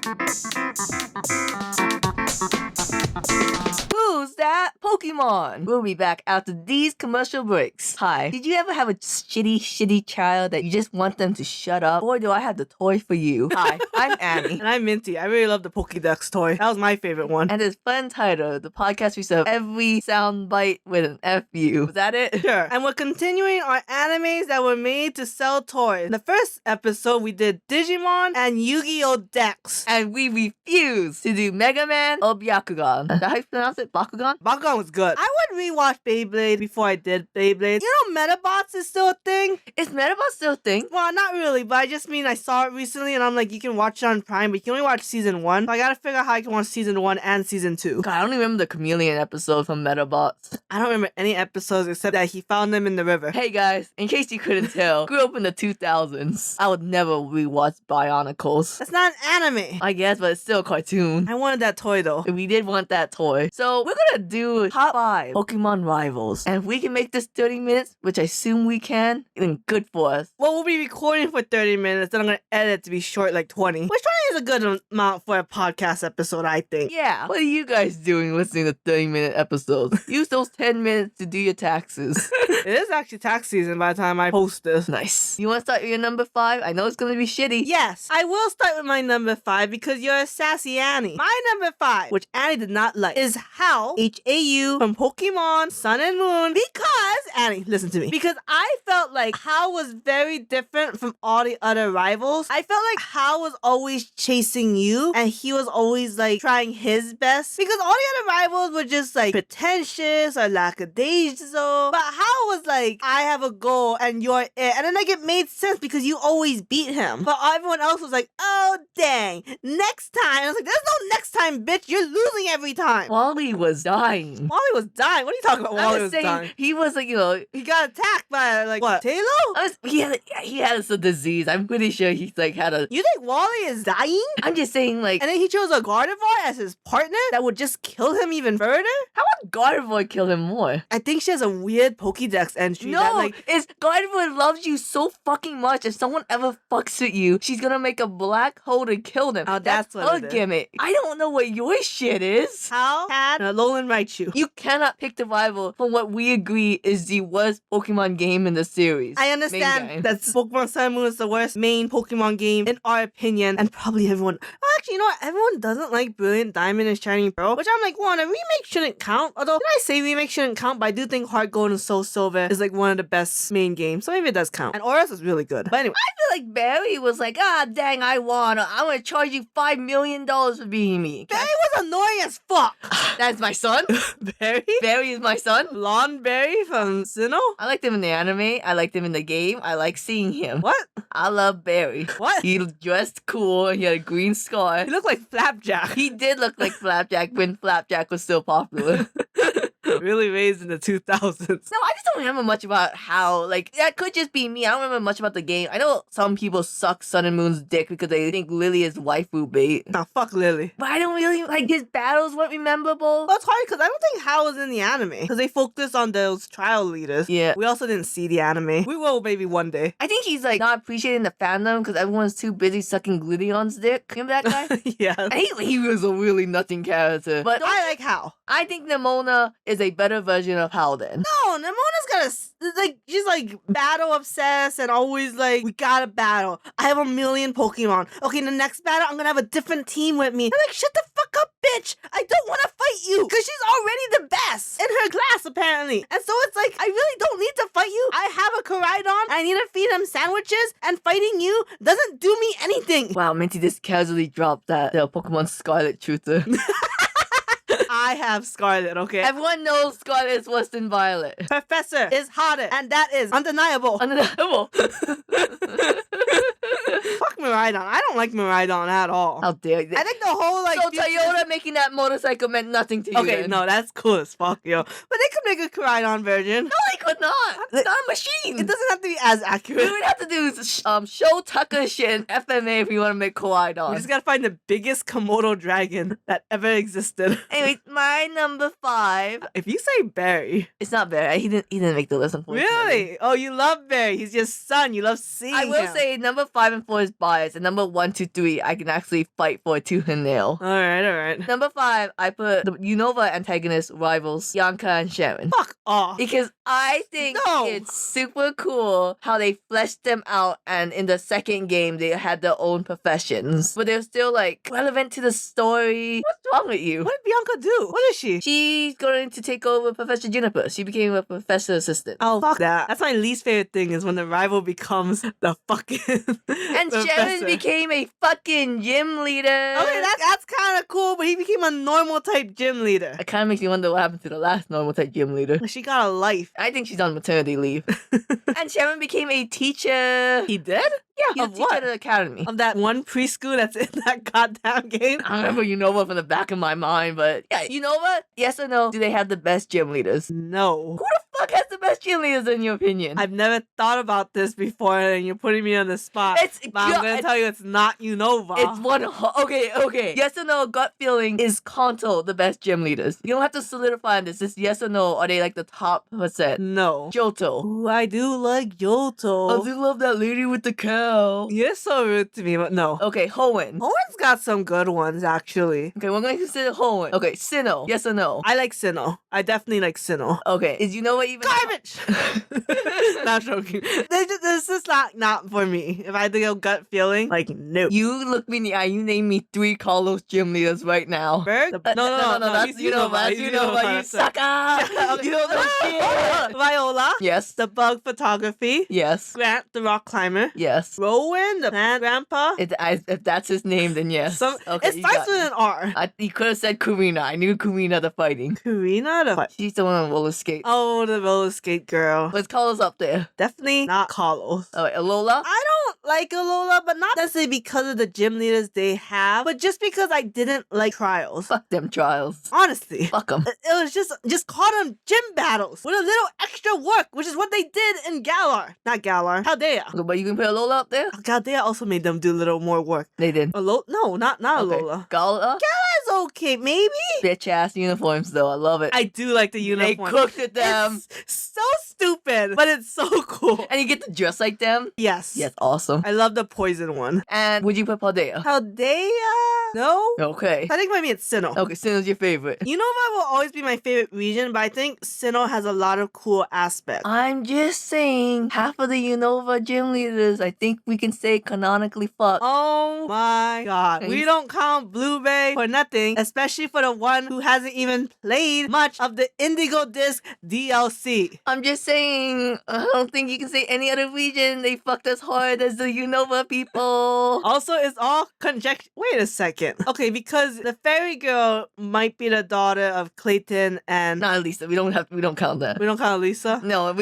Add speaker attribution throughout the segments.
Speaker 1: Who's that? Pokemon! We'll be back after these commercial breaks. Hi, did you ever have a shitty child that you just want them to shut up? Boy, do I have the toy for you. Hi, I'm Annie.
Speaker 2: And I'm Minty. I really love the Pokédex toy. That was my favorite one.
Speaker 1: And it's FunUntitled, the podcast we serve every soundbite with an FU. Was that it?
Speaker 2: Sure. And we're continuing our animes that were made to sell toys. In the first episode, we did Digimon and Yu-Gi-Oh! Dex.
Speaker 1: And we refuse to do Mega Man or Byakugan. Is that how you pronounce it? Bakugan?
Speaker 2: Bakugan was good. I would rewatch Beyblade before I did Beyblade. You know Metabots is still a thing?
Speaker 1: Is Metabot still a thing?
Speaker 2: Well, not really, but I just mean I saw it recently and I'm like, you can watch it on Prime, but you can only watch season 1. So I gotta figure out how I can watch season 1 and season 2.
Speaker 1: God, I don't even remember the chameleon episode from Metabots.
Speaker 2: I don't remember any episodes except that he found them in the river.
Speaker 1: Hey guys, in case you couldn't tell, grew up in the 2000s. I would never rewatch Bionicles.
Speaker 2: That's not an anime.
Speaker 1: I guess, but it's still a cartoon.
Speaker 2: I wanted that toy though.
Speaker 1: We did want that toy. So we're gonna do top 5 Pokemon rivals. And if we can make this 30 minutes, which I assume we can, then good for us.
Speaker 2: Well, we'll be recording for 30 minutes, then I'm gonna edit to be short like 20. Which 20 is a good amount for a podcast episode, I think.
Speaker 1: Yeah, what are you guys doing listening to 30-minute episodes? Use those 10 minutes to do your taxes.
Speaker 2: It is actually tax season by the time I post this.
Speaker 1: Nice. You want to start with your number 5? I know it's gonna be shitty.
Speaker 2: Yes, I will start with my number 5 because you're a sassy Annie. My number 5, which Annie did not like, is Hau, H-A-U, from Pokemon Sun and Moon. Because, Annie, listen to me. Because I felt like Hau was very different from all the other rivals. I felt like Hau was always chasing you, and he was always like trying his best. Because all the other rivals were just like pretentious or lackadaisical. But Hau was like, I have a goal and you're it. And then like it made sense because you always beat him. But everyone else was like, oh dang, next time. I was like, there's no next time, bitch. You're losing every time.
Speaker 1: Wally was dying.
Speaker 2: Wally was dying. What are you talking about? Wally was dying.
Speaker 1: He was like,
Speaker 2: he got attacked by like what? Taylor?
Speaker 1: He had some disease. I'm pretty sure he's like had a.
Speaker 2: You think Wally is dying?
Speaker 1: I'm just saying like.
Speaker 2: And then he chose a Gardevoir as his partner that would just kill him even further.
Speaker 1: How would Gardevoir kill him more?
Speaker 2: I think she has a weird Pokédex entry.
Speaker 1: No,
Speaker 2: that, like,
Speaker 1: it's Gardevoir loves you so fucking much. If someone ever fucks with you, she's gonna make a black hole to kill them.
Speaker 2: Oh, that's what
Speaker 1: her
Speaker 2: it is.
Speaker 1: gimmick. I don't know what your shit is.
Speaker 2: How can Alolan Raichu?
Speaker 1: You cannot pick the rival from what we agree is the worst Pokemon game in the series.
Speaker 2: I understand that Pokemon Sun and Moon is the worst main Pokemon game in our opinion, and probably everyone. Actually, you know what? Everyone doesn't like Brilliant Diamond and Shining Pearl, which I'm like, one, a remake shouldn't count. Although, when I say remake shouldn't count, but I do think Heart Gold and Soul Silver is like one of the best main games, so maybe it does count. And Oris is really good. But anyway,
Speaker 1: I feel like Barry was like, dang, I won. I'm gonna charge you $5 million for beating me.
Speaker 2: Barry was annoying as fuck.
Speaker 1: That's my son.
Speaker 2: Barry?
Speaker 1: Barry is my son.
Speaker 2: Blonde Barry from Sinnoh?
Speaker 1: I liked him in the anime. I liked him in the game. I like seeing him.
Speaker 2: What?
Speaker 1: I love Barry.
Speaker 2: What?
Speaker 1: He dressed cool. He had a green scar.
Speaker 2: He looked like Flapjack.
Speaker 1: He did look like Flapjack when Flapjack was still popular.
Speaker 2: Really raised in the 2000s.
Speaker 1: No, I just don't remember much about how, like, that could just be me. I don't remember much about the game. I know some people suck Sun and Moon's dick because they think Lily is waifu bait.
Speaker 2: Nah, fuck Lily.
Speaker 1: But I don't really, like, his battles weren't memorable.
Speaker 2: Well, it's hard because I don't think Hal was in the anime because they focused on those trial leaders.
Speaker 1: Yeah.
Speaker 2: We also didn't see the anime. We will maybe one day.
Speaker 1: I think he's, like, not appreciating the fandom because everyone's too busy sucking Gludion's dick. Remember that guy?
Speaker 2: Yeah.
Speaker 1: He was a really nothing character. But
Speaker 2: I like Hal.
Speaker 1: I think Nemona is a better version of Hal then.
Speaker 2: No, Nemona's got she's like battle obsessed and always like, we gotta battle. I have a million Pokemon. Okay, in the next battle, I'm gonna have a different team with me. I'm like, shut the fuck up, bitch. I don't want to fight you because she's already the best in her class, apparently. And so it's like, I really don't need to fight you. I have a Koraidon. I need to feed him sandwiches, and fighting you doesn't do me anything.
Speaker 1: Wow, Minty just casually dropped that Pokemon Scarlet Truther.
Speaker 2: I have Scarlet, okay?
Speaker 1: Everyone knows Scarlet is worse than Violet.
Speaker 2: Professor is hotter, and that is undeniable.
Speaker 1: Undeniable.
Speaker 2: Fuck Miraidon. I don't like Miraidon at all.
Speaker 1: How dare you?
Speaker 2: I think the whole like.
Speaker 1: So Toyota making that motorcycle meant nothing to you.
Speaker 2: Okay,
Speaker 1: then.
Speaker 2: no, that's cool as fuck, yo. But they could make a Koraidon version.
Speaker 1: No, they could not. It's not a machine.
Speaker 2: It doesn't have to be as accurate.
Speaker 1: We would have to do Show Tucker shit in FMA if we want to make Koraidon.
Speaker 2: We just gotta find the biggest Komodo dragon that ever existed.
Speaker 1: Anyway, my number 5.
Speaker 2: If you say Barry,
Speaker 1: it's not Barry. He didn't make the list, unfortunately.
Speaker 2: Really? Oh, you love Barry. He's your son. You love seeing him.
Speaker 1: I will say number 5 and 4 is biased guys, at number 1 to 3, I can actually fight for a tooth and nail.
Speaker 2: All right.
Speaker 1: Number 5, I put the Unova antagonist rivals Bianca and Sharon.
Speaker 2: Fuck off.
Speaker 1: Because I think
Speaker 2: No.
Speaker 1: it's super cool how they fleshed them out, and in the second game they had their own professions, but they're still like relevant to the story. What's wrong with you?
Speaker 2: What did Bianca do? What is she?
Speaker 1: She's going to take over Professor Juniper. She became a professor assistant.
Speaker 2: Oh, fuck that. That's my least favorite thing is when the rival becomes the fucking
Speaker 1: And Sharon
Speaker 2: professor.
Speaker 1: became a fucking gym leader.
Speaker 2: Okay, that's kind of cool, but he became a normal type gym leader.
Speaker 1: It kind of makes me wonder what happened to the last normal type gym leader.
Speaker 2: She got a life.
Speaker 1: I think she's on maternity leave. And Sharon became a teacher.
Speaker 2: He did?
Speaker 1: Yeah, he's
Speaker 2: Of
Speaker 1: a teacher
Speaker 2: what?
Speaker 1: at the academy.
Speaker 2: Of that one preschool that's in that goddamn game?
Speaker 1: I remember Unova from the back of my mind, but yeah, Unova, yes or no, do they have the best gym leaders?
Speaker 2: No.
Speaker 1: Who the fuck has the best gym leaders in your opinion?
Speaker 2: I've never thought about this before, and you're putting me on the spot. But I'm gonna tell you, it's not Unova.
Speaker 1: It's one. Okay. Yes or no, gut feeling, is Kanto the best gym leaders? You don't have to solidify on this. It's yes or no. Are they like the top percent?
Speaker 2: No.
Speaker 1: Johto.
Speaker 2: Ooh, I do like Johto.
Speaker 1: I do love that lady with the cow.
Speaker 2: You're so rude to me, but no.
Speaker 1: Okay, Hoenn.
Speaker 2: Owen's got some good ones, actually.
Speaker 1: Okay, we're going to consider Hoenn. Okay, Sinnoh. Yes or no?
Speaker 2: I like Sinnoh. I definitely like Sinnoh.
Speaker 1: Okay, is Unova even
Speaker 2: Garbage! Not joking. This is not for me. If I had to go gut feeling, like, no.
Speaker 1: You look me in the eye. You name me 3 Carlos gym leaders right now.
Speaker 2: Berg? No,
Speaker 1: That's
Speaker 2: he's
Speaker 1: Unova. That's Unova. You sucker. You don't know shit.
Speaker 2: Viola,
Speaker 1: Yes.
Speaker 2: the bug photography.
Speaker 1: Yes.
Speaker 2: Grant, the rock climber.
Speaker 1: Yes.
Speaker 2: Rowan, the plant grandpa.
Speaker 1: If that's his name, then yes. Okay,
Speaker 2: It
Speaker 1: you
Speaker 2: starts
Speaker 1: got
Speaker 2: with
Speaker 1: me.
Speaker 2: an R.
Speaker 1: You could have said Karina. I knew Karina the fighting.
Speaker 2: Karina, the
Speaker 1: She's the one on roller skate.
Speaker 2: Oh, the roller skate girl.
Speaker 1: Let's call us up there.
Speaker 2: Definitely not Carlos.
Speaker 1: All right, Alola.
Speaker 2: I don't like Alola, but not necessarily because of the gym leaders they have, but just because I didn't like trials.
Speaker 1: Fuck them trials.
Speaker 2: Honestly.
Speaker 1: Fuck them.
Speaker 2: It was just call them gym battles with a little extra work, which is what they did in Galar. Not Galar. Paldea.
Speaker 1: But you can put Alola up there?
Speaker 2: Paldea also made them do a little more work.
Speaker 1: They did.
Speaker 2: Alola? No, not
Speaker 1: Okay.
Speaker 2: Alola.
Speaker 1: Gala?
Speaker 2: That's okay, maybe.
Speaker 1: Bitch ass uniforms though. I love it.
Speaker 2: I do like the
Speaker 1: They
Speaker 2: uniform.
Speaker 1: cooked at them.
Speaker 2: It's so stupid, but it's so cool.
Speaker 1: And you get to dress like them?
Speaker 2: Yes.
Speaker 1: Yes, awesome.
Speaker 2: I love the poison one.
Speaker 1: And would you put Paldea?
Speaker 2: Paldea? No?
Speaker 1: Okay.
Speaker 2: I think maybe it's Sinnoh.
Speaker 1: Okay, Sinnoh's your favorite.
Speaker 2: Unova will always be my favorite region, but I think Sinnoh has a lot of cool aspects.
Speaker 1: I'm just saying, half of the Unova gym leaders, I think we can say canonically fuck.
Speaker 2: Oh my god.
Speaker 1: And
Speaker 2: We
Speaker 1: you-
Speaker 2: don't count Blue Bay for nothing, especially for the one who hasn't even played much of the Indigo Disc DLC.
Speaker 1: I'm just saying, I don't think you can say any other region they fucked as hard as the Unova people.
Speaker 2: Also, it's all conjecture. Wait a second. Okay, because the fairy girl might be the daughter of Clayton and
Speaker 1: Not Lisa. We don't count that.
Speaker 2: we don't count Lisa.
Speaker 1: No,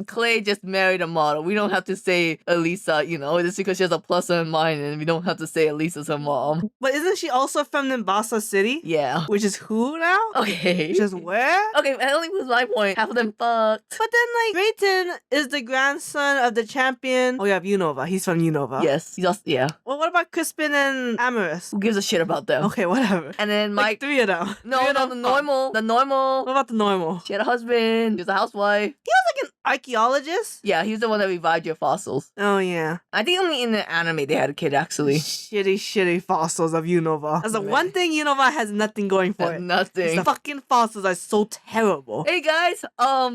Speaker 1: Clay just married a model. We don't have to say Elisa, just because she has a plus in mind, and we don't have to say Elisa's her mom.
Speaker 2: But isn't she also from Nimbasa City?
Speaker 1: Yeah.
Speaker 2: Which is who now?
Speaker 1: Okay.
Speaker 2: Which is where?
Speaker 1: Okay, that only was my point. Half of them fucked.
Speaker 2: But then, Grayton is the grandson of the champion. Oh, yeah, Unova. He's from Unova.
Speaker 1: Yes. He's also, yeah.
Speaker 2: Well, what about Crispin and Amorous?
Speaker 1: Who gives a shit about them?
Speaker 2: Okay, whatever.
Speaker 1: And then Mike.
Speaker 2: 3 of them.
Speaker 1: No,
Speaker 2: Three of
Speaker 1: no,
Speaker 2: them
Speaker 1: the
Speaker 2: fucked.
Speaker 1: normal.
Speaker 2: What about the normal?
Speaker 1: She had a husband. She was a housewife.
Speaker 2: He was like an archaeologist?
Speaker 1: Yeah, he was the one that revived your fossils.
Speaker 2: Oh, yeah.
Speaker 1: I think only in the anime they had a kid, actually.
Speaker 2: Shitty fossils of Unova. That's the
Speaker 1: Man.
Speaker 2: one thing Unova has nothing going for
Speaker 1: That's
Speaker 2: it.
Speaker 1: nothing.
Speaker 2: The fucking fossils are so terrible.
Speaker 1: Hey guys,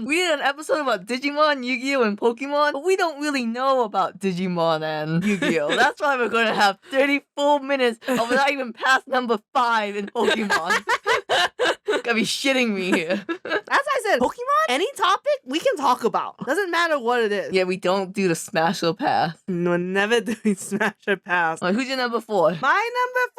Speaker 1: we did an episode about Digimon, Yu-Gi-Oh, and Pokemon, but we don't really know about Digimon and Yu-Gi-Oh. That's why we're gonna have 34 minutes of not even past number 5 in Pokemon. Gotta be shitting me here.
Speaker 2: As I said, Pokemon, any topic we can talk about. Doesn't matter what it is.
Speaker 1: Yeah, we don't do the Smash or Pass.
Speaker 2: We're never doing Smash or Pass.
Speaker 1: Alright, who's your number 4?
Speaker 2: My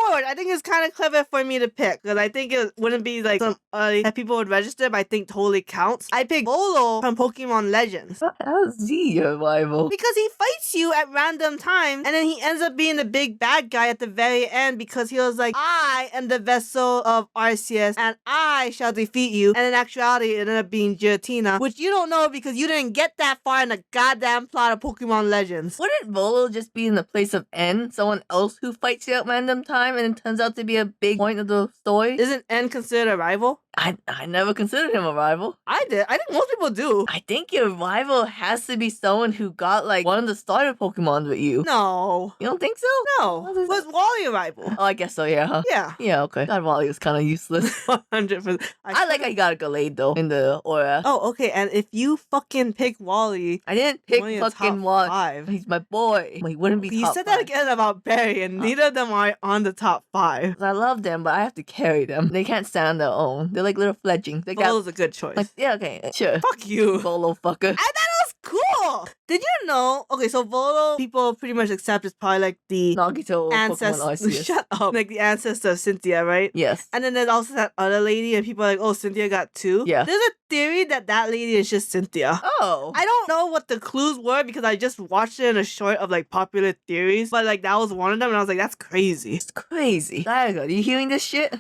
Speaker 2: number 4, I think it's kind of clever for me to pick because I think it wouldn't be like some that people would register, but I think totally counts. I picked Bolo from Pokemon Legends.
Speaker 1: How's he your rival?
Speaker 2: Because he fights you at random times, and then he ends up being the big bad guy at the very end because he was like, I am the vessel of Arceus, and I I shall defeat you. And in actuality, it ended up being Giratina, which you don't know because you didn't get that far in the goddamn plot of Pokemon Legends.
Speaker 1: Wouldn't Volo just be in the place of N, someone else who fights you at random time, and it turns out to be a big point of the story?
Speaker 2: Isn't N considered a rival?
Speaker 1: I never considered him a rival.
Speaker 2: I did. I think most people do.
Speaker 1: I think your rival has to be someone who got like one of the starter Pokemon with you.
Speaker 2: No.
Speaker 1: You don't think so?
Speaker 2: No. Was Wally a rival?
Speaker 1: Oh, I guess so, yeah, huh?
Speaker 2: Yeah.
Speaker 1: Yeah, okay. God, Wally was kind of useless.
Speaker 2: 100%.
Speaker 1: I like how you got a Gallade though in the aura.
Speaker 2: Oh, okay. And if you fucking pick Wally,
Speaker 1: I didn't pick
Speaker 2: only a
Speaker 1: fucking
Speaker 2: top
Speaker 1: Wally.
Speaker 2: 5.
Speaker 1: He's my boy. Well, he wouldn't be
Speaker 2: You
Speaker 1: top
Speaker 2: said
Speaker 1: 5.
Speaker 2: that again about Barry, and neither of them are on the top 5.
Speaker 1: I love them, but I have to carry them. They can't stand on their own. They're like little fledglings. They got
Speaker 2: Volo's a good choice.
Speaker 1: like, yeah, okay, sure.
Speaker 2: Fuck you.
Speaker 1: Volo fucker.
Speaker 2: I thought it was cool. Did you know? Okay, so Volo, people pretty much accept is probably like the
Speaker 1: Nagito Pokemon
Speaker 2: ancestor.
Speaker 1: Arceus.
Speaker 2: Shut up. Like the ancestor of Cynthia, right?
Speaker 1: Yes.
Speaker 2: And then there's also that other lady, and people are like, oh, Cynthia got 2.
Speaker 1: Yeah.
Speaker 2: There's a theory that that lady is just Cynthia.
Speaker 1: Oh.
Speaker 2: I don't know what the clues were because I just watched it in a short of like popular theories, but like that was one of them, and I was like, that's crazy.
Speaker 1: It's crazy. Daigo, are you hearing this shit?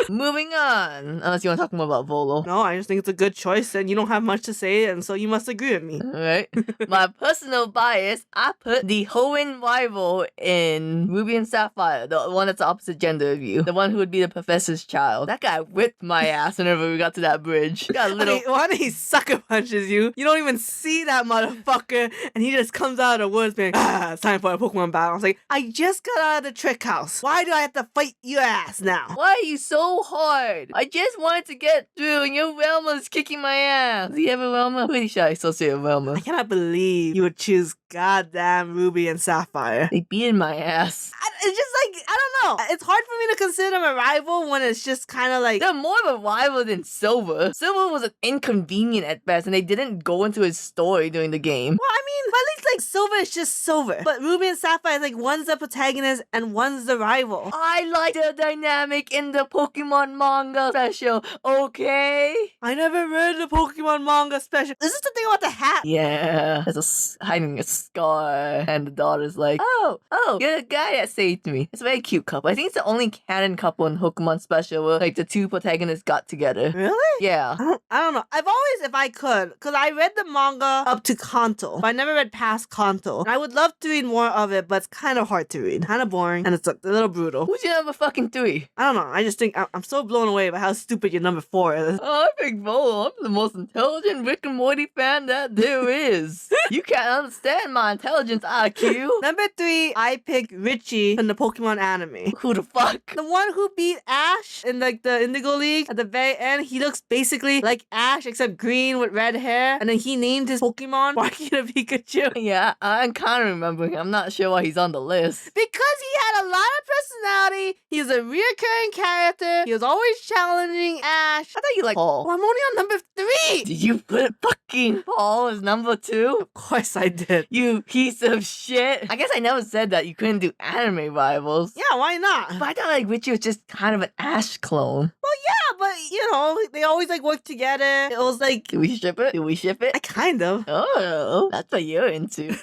Speaker 1: Moving on. Unless you want to talk more about Volo.
Speaker 2: No, I just think it's a good choice, and you don't have much to say, and so you must agree with me.
Speaker 1: Alright. My personal bias, I put the Hoenn rival in Ruby and Sapphire, the one that's the opposite gender of you. The one who would be the professor's child. That guy whipped my ass whenever we got to that bridge. Got a little...
Speaker 2: Okay, one he sucker punches you. You don't even see that motherfucker, and he just comes out of the woods being, it's time for a Pokemon battle. I was like, I just got out of the trick house. Why do I have to fight your ass now?
Speaker 1: Why are you so hard? I just wanted to get through and your Velma's kicking my ass. Does he have a Velma? I'm pretty sure I associate with Velma.
Speaker 2: I cannot believe you would choose goddamn Ruby and Sapphire.
Speaker 1: They beat my ass.
Speaker 2: It's just like, I don't know. It's hard for me to consider them a rival when it's just kind of like...
Speaker 1: They're more of a rival than Silver. Silver was an inconvenient at best, and they didn't go into his story during the game.
Speaker 2: Well, I mean, but at least like Silver is just Silver. But Ruby and Sapphire is like one's the protagonist and one's the rival.
Speaker 1: I like the dynamic in the Pokemon manga special, okay?
Speaker 2: I never read the Pokemon manga special. Is this the thing about the hat?
Speaker 1: Yeah, there's hiding a scar, and the daughter's like, oh, you're the guy that saved me. It's a very cute couple. I think it's the only canon couple in Pokemon special where like the two protagonists got together.
Speaker 2: Really?
Speaker 1: Yeah.
Speaker 2: I don't know. I've always, if I could, because I read the manga up to Kanto, but I never read past Kanto. And I would love to read more of it, but it's kind of hard to read. Kind of boring, and it's a little brutal.
Speaker 1: Who's your number fucking 3?
Speaker 2: I don't know. I just think I'm so blown away by how stupid your number 4 is.
Speaker 1: Oh, I picked Volo. I'm the most intelligent Rick and Morty fan that there is. You can't understand my intelligence IQ.
Speaker 2: Number 3, I picked Richie from the Pokemon anime.
Speaker 1: Who the fuck?
Speaker 2: The one who beat Ash in like the Indigo League at the very end, he looks basically like Ash except green with red hair, and then he named his Pokemon Sparky the Pikachu.
Speaker 1: Yeah, I'm kind of remembering. I'm not sure why he's on the list.
Speaker 2: Because he had a lot of personality, he was a reoccurring character, he was always challenging Ash.
Speaker 1: I thought you liked Paul.
Speaker 2: Well, I'm only on number 3!
Speaker 1: Did you put fucking Paul as number 2?
Speaker 2: Of course I did.
Speaker 1: You piece of shit. I guess I never said that you couldn't do anime rivals.
Speaker 2: Yeah, why not?
Speaker 1: But I thought like Richie was just kind of an Ash clone.
Speaker 2: Well, yeah, but you know, they always like work together. It was like,
Speaker 1: Did we ship it? Did we ship it?
Speaker 2: I kind of.
Speaker 1: Oh, that's what you're into.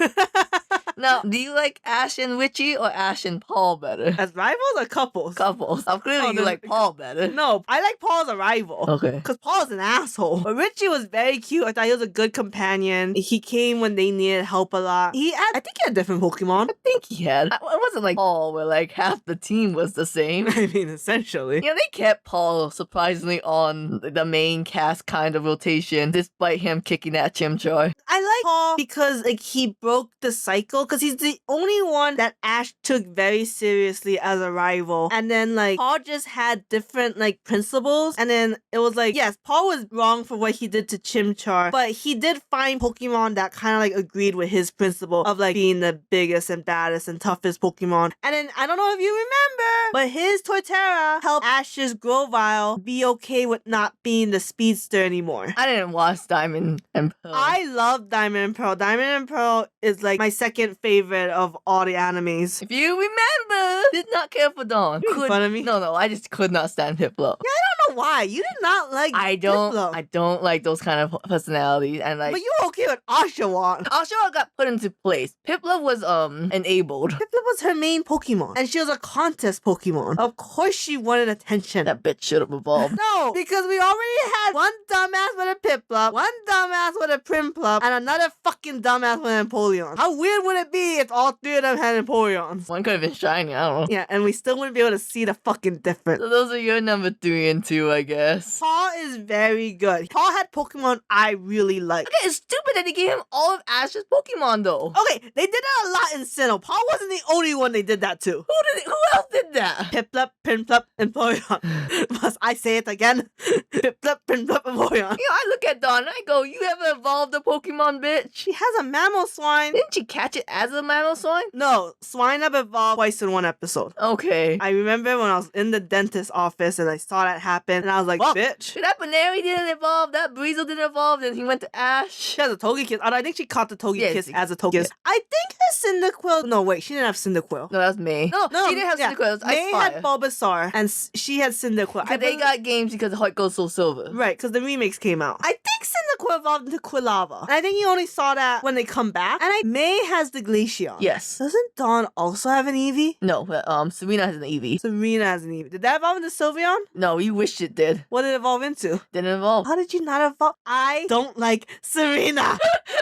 Speaker 1: Now, do you like Ash and Richie or Ash and Paul better?
Speaker 2: As rivals or couples?
Speaker 1: Couples. I'm clearly you
Speaker 2: then-
Speaker 1: like Paul better.
Speaker 2: No, I like Paul as a rival.
Speaker 1: Okay.
Speaker 2: Because Paul's an asshole. But Richie was very cute. I thought he was a good companion. He came when they needed help a lot. I think he had different Pokemon.
Speaker 1: I think he had. It wasn't like Paul where like half the team was the same.
Speaker 2: I mean, essentially.
Speaker 1: You know, they kept Paul surprisingly on the main cast kind of rotation, despite him kicking that Chimchar.
Speaker 2: I like Paul because like he broke the cycle because he's the only one that Ash took very seriously as a rival. And then like Paul just had different like principles. And then it was like, yes, Paul was wrong for what he did to Chimchar, but he did find Pokemon that kind of like agreed with his principle of like being the biggest and baddest and toughest Pokemon. And then I don't know if you remember, but his Torterra helped Ash's Grovyle be okay with not being the speedster anymore.
Speaker 1: I didn't watch Diamond and Pearl.
Speaker 2: I love Diamond and Pearl. Diamond and Pearl is like my second favorite of all the animes.
Speaker 1: If you remember, did not care for Dawn.
Speaker 2: You making fun of me?
Speaker 1: No, I just could not stand Hiplo.
Speaker 2: I don't know why. You did not like
Speaker 1: I
Speaker 2: Piplup.
Speaker 1: don't like those kind of personalities, and like
Speaker 2: But you were okay with Oshawott.
Speaker 1: Oshawott got put into place. Piplup was enabled.
Speaker 2: Piplup was her main Pokemon, and she was a contest Pokemon. Of course she wanted attention.
Speaker 1: That bitch should have evolved.
Speaker 2: No, because we already had one dumbass with a Piplup, one dumbass with a Primplup, and another fucking dumbass with an Empoleon. How weird would it be if all three of them had Empoleons?
Speaker 1: One could have been shiny, I don't know.
Speaker 2: Yeah, and we still wouldn't be able to see the fucking difference.
Speaker 1: So those are your number 3 and 2, I guess.
Speaker 2: Paul is very good. Paul had Pokemon I really like.
Speaker 1: Okay, it's stupid that they gave him all of Ash's Pokemon though.
Speaker 2: Okay, they did that a lot in Sinnoh. Paul wasn't the only one they did that to.
Speaker 1: Who else did that?
Speaker 2: Piplup, Primplup, and Empoleon. Must I say it again? Piplup, Primplup, and Empoleon.
Speaker 1: You know, I look at Dawn and I go, you ever evolved a Pokemon, bitch?
Speaker 2: She has a mammal swine.
Speaker 1: Didn't she catch it as a mammal swine?
Speaker 2: No, swine have evolved twice in one episode.
Speaker 1: Okay.
Speaker 2: I remember when I was in the dentist's office and I saw that happen, and I was like,
Speaker 1: Well,
Speaker 2: bitch.
Speaker 1: That Baneri didn't evolve, that Breezel didn't evolve, then he went to Ash.
Speaker 2: She has a Togekiss. I think she caught the Togekiss
Speaker 1: Yeah,
Speaker 2: as a Togekiss.
Speaker 1: yeah.
Speaker 2: I think her Cyndaquil... No, wait, she didn't have Cyndaquil.
Speaker 1: No, that was May. No, she didn't have Cyndaquil, it was
Speaker 2: May
Speaker 1: Ice
Speaker 2: had
Speaker 1: Fire.
Speaker 2: Bulbasaur, and she had Cyndaquil.
Speaker 1: Because they got games because Heart Gold Soul Silver.
Speaker 2: Right, because the remakes came out. I think Cyndaquil evolved into Quilava. And I think you only saw that when they come back. And May has the Glaceon.
Speaker 1: Yes.
Speaker 2: Doesn't Dawn also have an Eevee?
Speaker 1: No, but Serena has an Eevee.
Speaker 2: Serena has an Eevee. Did that evolve into Sylveon?
Speaker 1: No, you wished it did.
Speaker 2: What did it evolve into?
Speaker 1: Didn't evolve.
Speaker 2: How did you not evolve? I don't like Serena.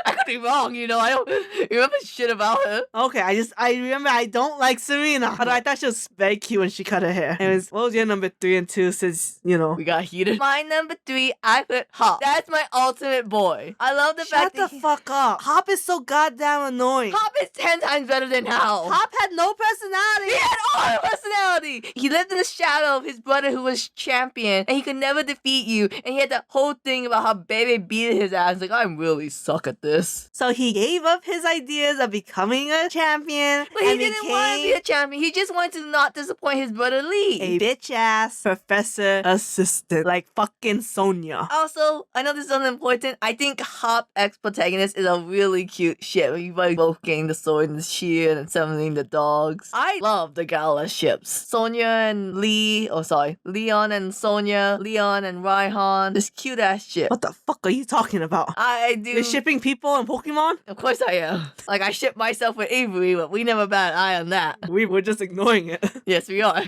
Speaker 1: I could be wrong, you know. I don't remember shit about her.
Speaker 2: Okay, I remember I don't like Serena. Although I thought she was very cute when she cut her hair. Anyways, what was your number 3 and 2 since, you know?
Speaker 1: We got heated. My number 3, I put Hop. That's my ultimate boy. I love the
Speaker 2: Shut
Speaker 1: fact
Speaker 2: the
Speaker 1: that
Speaker 2: fuck up. Hop is so goddamn annoying.
Speaker 1: Hop is 10 times better than Hal.
Speaker 2: Hop had no personality.
Speaker 1: He had all the personality. He lived in the shadow of his brother who was champion, and he could never defeat you. And he had that whole thing about how Baby beat his ass. Like, I really suck at this.
Speaker 2: So he gave up his ideas of becoming a champion.
Speaker 1: But he
Speaker 2: and
Speaker 1: didn't want to be a champion. He just wanted to not disappoint his brother Lee.
Speaker 2: a bitch ass professor assistant like fucking Sonia.
Speaker 1: Also, I know this is unimportant. I think Hop X protagonist is a really cute ship. You both getting the sword and the shield and summoning the dogs. I love the Gala ships. Sonia and Leon and Sonia, Leon and Raihan. This cute ass ship.
Speaker 2: What the fuck are you talking about?
Speaker 1: I do.
Speaker 2: You're shipping people and Pokemon?
Speaker 1: Of course I am. Like, I ship myself with Avery, but we never bat an eye on that.
Speaker 2: We're just ignoring it.
Speaker 1: Yes, we are.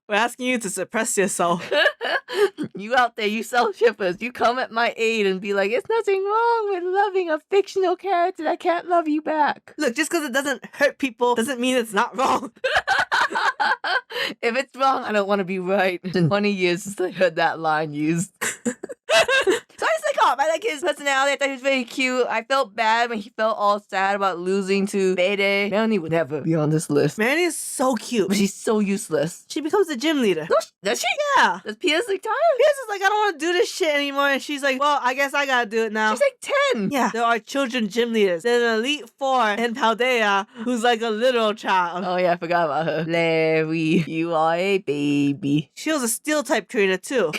Speaker 2: We're asking you to suppress yourself.
Speaker 1: You out there, you self-shippers, you come at my aid and be like, it's nothing wrong with loving a fictional character that can't love you back.
Speaker 2: Look, just because it doesn't hurt people doesn't mean it's not wrong.
Speaker 1: If it's wrong, I don't want to be right. It's been 20 years since I heard that line used. So I just like Hop. I like his personality. I thought he was very cute. I felt bad when he felt all sad about losing to Bede. Melanie would never be on this list.
Speaker 2: Manny is so cute.
Speaker 1: But she's so useless.
Speaker 2: She becomes the gym leader.
Speaker 1: No, does she?
Speaker 2: Yeah.
Speaker 1: Does Pia's like tired?
Speaker 2: Piers is like, I don't want to do this shit anymore. And she's like, well, I guess I gotta do it now.
Speaker 1: She's like 10.
Speaker 2: Yeah, there are children gym leaders. There's an Elite Four in Paldea who's like a literal child.
Speaker 1: Oh yeah, I forgot about her. Larry, you are a baby.
Speaker 2: She was a steel type trainer too.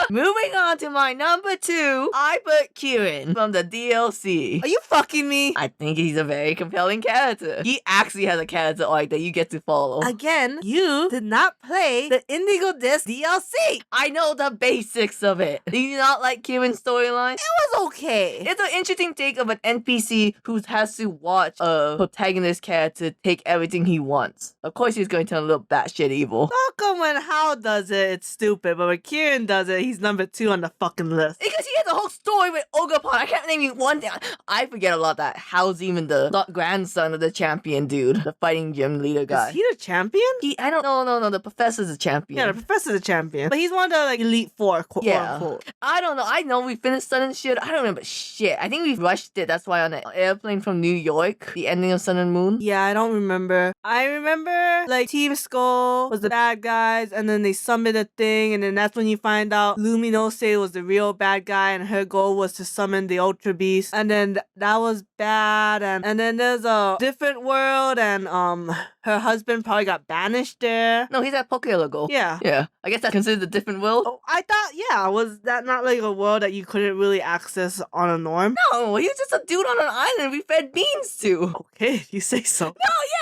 Speaker 1: Moving on to my number 2, I put Kieran from the DLC.
Speaker 2: Are you fucking me?
Speaker 1: I think he's a very compelling character. He actually has a character arc that you get to follow.
Speaker 2: Again, you did not play the Indigo Disc DLC.
Speaker 1: I know the basics of it. Do you not like Kieran's storyline?
Speaker 2: It was okay.
Speaker 1: It's an interesting take of an NPC who has to watch a protagonist character take everything he wants. Of course, he's going to turn a little batshit evil.
Speaker 2: How come when Hal does it, it's stupid, but when Kieran does it, he's number 2 on the fucking list?
Speaker 1: Because he has a whole story with Ogapon. I can't name you one thing. I forget a lot that Hal's even the grandson of the champion dude, the fighting gym leader guy.
Speaker 2: Is he the champion?
Speaker 1: I don't know. No, the professor's a champion.
Speaker 2: Yeah, the professor's the champion. But he's one of the like Elite Four, quote unquote.
Speaker 1: I don't know. I know we finished Sun and Shield. I don't remember shit. I think we rushed it. That's why on the airplane from New York, the ending of Sun and Moon.
Speaker 2: Yeah, I don't remember. I remember like Team Skull was the bad guys, and then they summoned a thing, and then that's when you find out Luminose was the real bad guy and her goal was to summon the Ultra Beast. And then that was bad. And then there's a different world and her husband probably got banished there.
Speaker 1: No, he's at Pokelegal.
Speaker 2: Yeah.
Speaker 1: Yeah. I guess that's considered a different world.
Speaker 2: Oh, I thought, yeah, was that not like a world that you couldn't really access on a norm?
Speaker 1: No, he was just a dude on an island we fed beans to.
Speaker 2: Okay, you say so.
Speaker 1: No,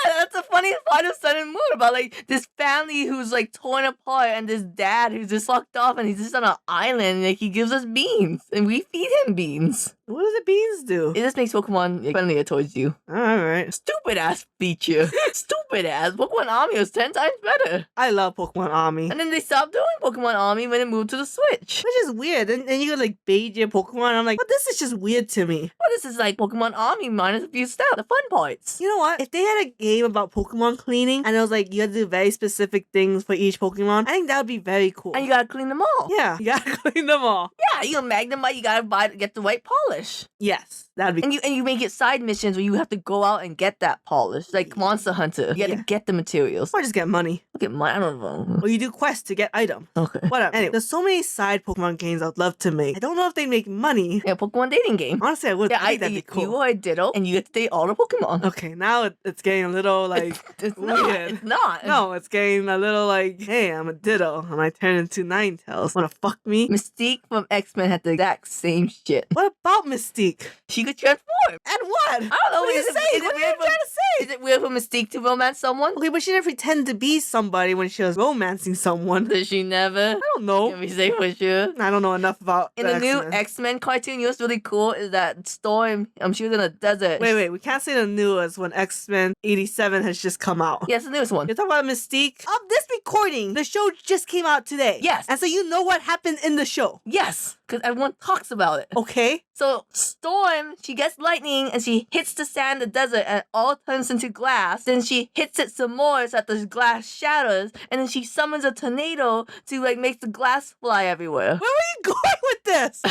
Speaker 1: yeah, that's the funniest part of Sun and Moon about like this family who's like torn apart and this dad who's just fucked off and he's just on an island and like he gives us beans and we feed him beans.
Speaker 2: What do the beans do?
Speaker 1: It just makes Pokemon like, friendlier towards you.
Speaker 2: Alright.
Speaker 1: Stupid ass feature. Stupid ass. Pokemon Army was 10 times better.
Speaker 2: I love Pokemon Army.
Speaker 1: And then they stopped doing Pokemon Army when it moved to the Switch.
Speaker 2: Which is weird. And you could like bathe your Pokemon. I'm like, but this is just weird to me.
Speaker 1: Well, this is like Pokemon Army minus a few steps, the fun parts.
Speaker 2: You know what? If they had a game about Pokemon cleaning and it was like you had to do very specific things for each Pokemon, I think that would be very cool.
Speaker 1: And you gotta clean them all.
Speaker 2: Yeah, you gotta clean them all.
Speaker 1: Yeah, you Magnemite, you gotta get the white polish.
Speaker 2: Yes, that'd be.
Speaker 1: And you make it side missions where you have to go out and get that polish, like Monster Hunter. You have to get the materials.
Speaker 2: Or just get money.
Speaker 1: Look at mine. I don't know.
Speaker 2: Or you do quests to get items.
Speaker 1: Okay.
Speaker 2: Whatever. Anyway, there's so many side Pokemon games I'd love to make. I don't know if they make money.
Speaker 1: Yeah, Pokemon dating game.
Speaker 2: Honestly, I would.
Speaker 1: Yeah,
Speaker 2: I think that'd be cool.
Speaker 1: You are a Ditto, and you get to date all the Pokemon.
Speaker 2: Okay, now it's getting a little like
Speaker 1: it's
Speaker 2: weird.
Speaker 1: not. It's not.
Speaker 2: No, it's getting a little like, hey, I'm a Ditto, and I turn into Ninetales. Wanna fuck me?
Speaker 1: Mystique from X-Men had the exact same shit.
Speaker 2: What about Mystique?
Speaker 1: She could transform.
Speaker 2: And what?
Speaker 1: I don't know.
Speaker 2: What are you saying? What are you trying to say?
Speaker 1: Is it weird for Mystique to romance someone?
Speaker 2: Okay, but she didn't pretend to be somebody when she was romancing someone.
Speaker 1: Does she never?
Speaker 2: I don't know.
Speaker 1: Can we say for sure?
Speaker 2: I don't know enough about
Speaker 1: In the new X-Men cartoon, you know what's really cool is that Storm, she was in a desert.
Speaker 2: Wait, we can't say the newest when X-Men 87 has just come out.
Speaker 1: Yes, the newest one.
Speaker 2: You're talking about Mystique? Of this recording, the show just came out today.
Speaker 1: Yes.
Speaker 2: And so you know what happened in the show.
Speaker 1: Yes, because everyone talks about it.
Speaker 2: Okay.
Speaker 1: So Storm, she gets lightning and she hits the sand in the desert and it all turns into glass. Then she hits it some more so that the glass shatters. And then she summons a tornado to like make the glass fly everywhere.
Speaker 2: Where were you going with this?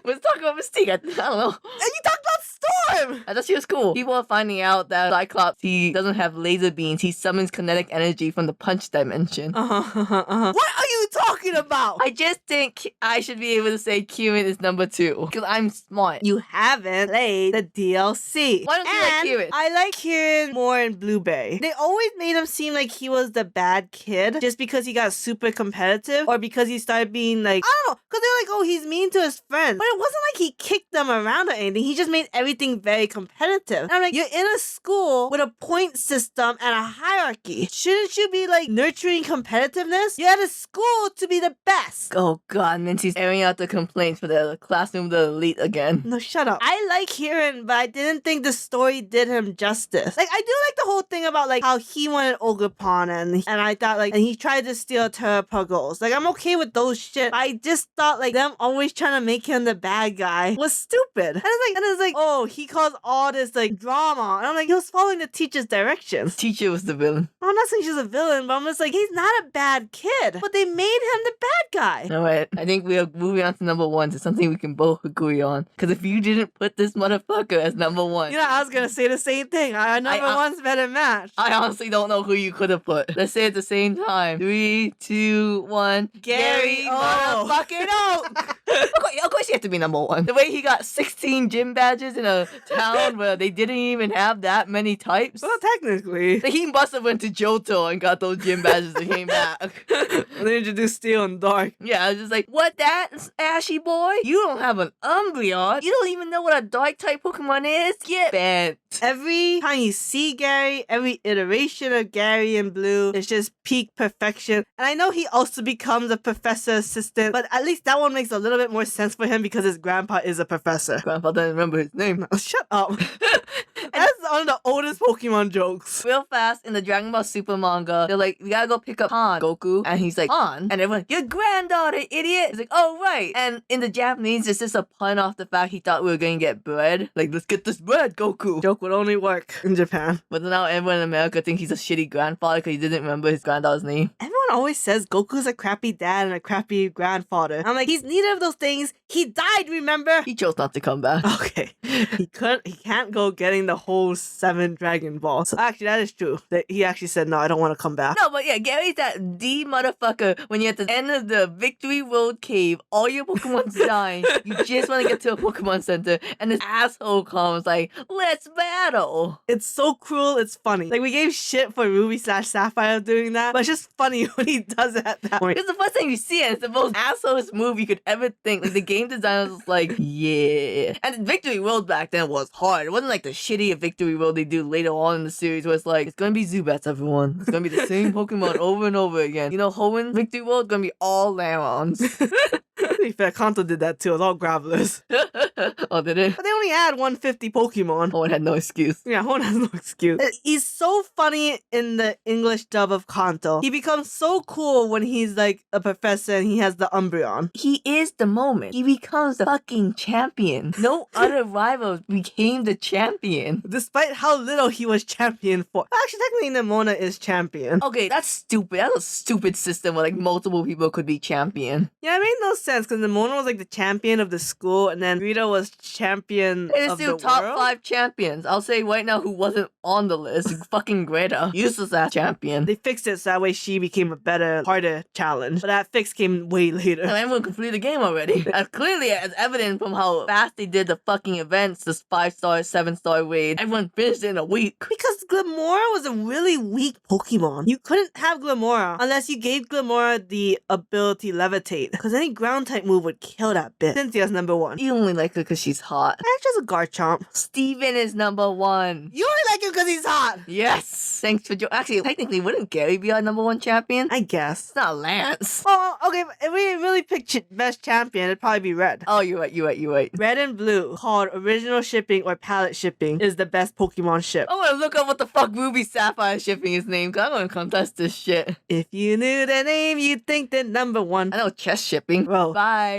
Speaker 1: We're talking about Mystique. I don't know.
Speaker 2: And you talked about Storm!
Speaker 1: I thought she was cool. People are finding out that Cyclops, he doesn't have laser beams. He summons kinetic energy from the punch dimension.
Speaker 2: What are you talking about?
Speaker 1: I just think I should be able to say Kieran is number 2. Because I'm smart.
Speaker 2: You haven't played the DLC.
Speaker 1: Why don't you like Kieran?
Speaker 2: I like Kieran more in Blueberry. They always made him seem like he was the bad kid just because he got super competitive or because he started being like, I don't know, because they're like, oh, he's mean to his friends. But it wasn't like he kicked them around or anything. He just made everything very competitive. And I'm like, you're in a school with a point system and a hierarchy. Shouldn't you be like nurturing competitiveness? You're at a school to be the best.
Speaker 1: Oh god, Minty's airing out the complaints for the classroom of the elite again.
Speaker 2: No, shut up. I like Kieran, but I didn't think the story did him justice. Like, I do like the whole thing about, like, how he wanted Ogerpon, and I thought, like, and he tried to steal Terrapagos. Like, I'm okay with those shit. I just thought, like, them always trying to make him the bad guy was stupid. And it's like, oh, he caused all this, like, drama. And I'm like, he was following the teacher's directions.
Speaker 1: Teacher was the villain.
Speaker 2: I'm not saying she's a villain, but I'm just like, he's not a bad kid. But they made him the bad guy.
Speaker 1: Alright, I think we are moving on to number 1 to something we can both agree on. Because if you didn't put this motherfucker as number 1...
Speaker 2: You know, I was gonna say the same thing. Number one's better match.
Speaker 1: I honestly don't know who you could have put. Let's say it at the same time. 3, 2, 1.
Speaker 2: Gary
Speaker 1: motherfucking Oak! Of course you have to be number 1. The way he got 16 gym badges in a town where they didn't even have that many types.
Speaker 2: Well, technically.
Speaker 1: He must have went to Johto and got those gym badges and came back.
Speaker 2: And they introduced Steel and Dark.
Speaker 1: Yeah, I was just like, what that, Ashy boy? You don't have an Umbreon. You don't even know what a dark type Pokemon is? Get bent.
Speaker 2: Every time you see Gary, every iteration of Gary in Blue is just peak perfection. And I know he also becomes a professor assistant, but at least that one makes a little bit more sense for him because his grandpa is a professor.
Speaker 1: Grandpa doesn't remember his name.
Speaker 2: Shut up. That's one of the oldest Pokemon jokes.
Speaker 1: Real fast, in the Dragon Ball Super manga, they're like, we gotta go pick up Han, Goku. And he's like, Han? And everyone's like, your granddaughter, idiot! He's like, oh, right. And in the Japanese, it's just a pun off the fact he thought we were gonna get bread. Like, let's get this bread, Goku.
Speaker 2: Joke would only work in Japan.
Speaker 1: But now everyone in America thinks he's a shitty grandfather because he didn't remember his granddaughter's name.
Speaker 2: Everyone everyone always says Goku's a crappy dad and a crappy grandfather. I'm like, he's neither of those things. He died, remember?
Speaker 1: He chose not to come back.
Speaker 2: Okay. He can't go getting the whole 7 Dragon Balls. So actually, that is true. That he actually said, no, I don't want to come back.
Speaker 1: No, but yeah, Gary's that D motherfucker when you're at the end of the Victory World Cave, all your Pokemon's dying, you just want to get to a Pokemon Center, and this asshole comes like, let's battle.
Speaker 2: It's so cruel, it's funny. Like, we gave shit for Ruby/Sapphire doing that, but it's just funny when he does it at that point.
Speaker 1: It's the first time you see it, it's the most assholest move you could ever think. Like, the game designer was like, yeah. And Victory World back then was hard. It wasn't like the shitty Victory World they do later on in the series where it's like, it's gonna be Zubats, everyone. It's gonna be the same Pokemon over and over again. You know, Hoenn Victory World gonna be all Larons.
Speaker 2: To be fair, Kanto did that too. It was all Gravelers.
Speaker 1: Oh, did it?
Speaker 2: But they only had 150 Pokemon.
Speaker 1: Hoenn had no excuse.
Speaker 2: Yeah, Hoenn has no excuse. He's so funny in the English dub of Kanto. He becomes so cool when he's like a professor and he has the Umbreon.
Speaker 1: He is the moment. He becomes the fucking champion. No other rivals became the champion.
Speaker 2: Despite how little he was champion for. Actually, technically, Nemona is champion.
Speaker 1: Okay, that's stupid. That's a stupid system where like multiple people could be champion.
Speaker 2: Yeah, it made no sense because Nemona was like the champion of the school and then Rita was champion
Speaker 1: It is
Speaker 2: of
Speaker 1: still
Speaker 2: the
Speaker 1: top
Speaker 2: world.
Speaker 1: 5 champions. I'll say right now who wasn't on the list. Fucking Greta. Useless ass champion.
Speaker 2: They fixed it so that way she became a better, harder challenge. But that fix came way later.
Speaker 1: And everyone completed the game already. As clearly as evident from how fast they did the fucking events, this 5-star, 7-star raid. Everyone finished it in a week.
Speaker 2: Because Glamora was a really weak Pokemon. You couldn't have Glamora unless you gave Glamora the ability Levitate. Because any ground type move would kill that bitch. Cynthia's number 1.
Speaker 1: You only like her because she's hot.
Speaker 2: That's just a Garchomp.
Speaker 1: Steven is number 1.
Speaker 2: You only like him because he's hot.
Speaker 1: Yes. Thanks for actually, technically, wouldn't Gary be our number 1 champion?
Speaker 2: I guess.
Speaker 1: It's not Lance.
Speaker 2: Oh, okay. But if we really picked best champion, it'd probably be Red.
Speaker 1: Oh, you're right.
Speaker 2: Red and Blue, called original shipping or palette shipping, is the best Pokemon ship.
Speaker 1: I'm gonna look up what the fuck Ruby Sapphire shipping is named, because I'm gonna contest this shit.
Speaker 2: If you knew the name, you'd think the number 1.
Speaker 1: I know chess shipping.
Speaker 2: Well.
Speaker 1: Bye.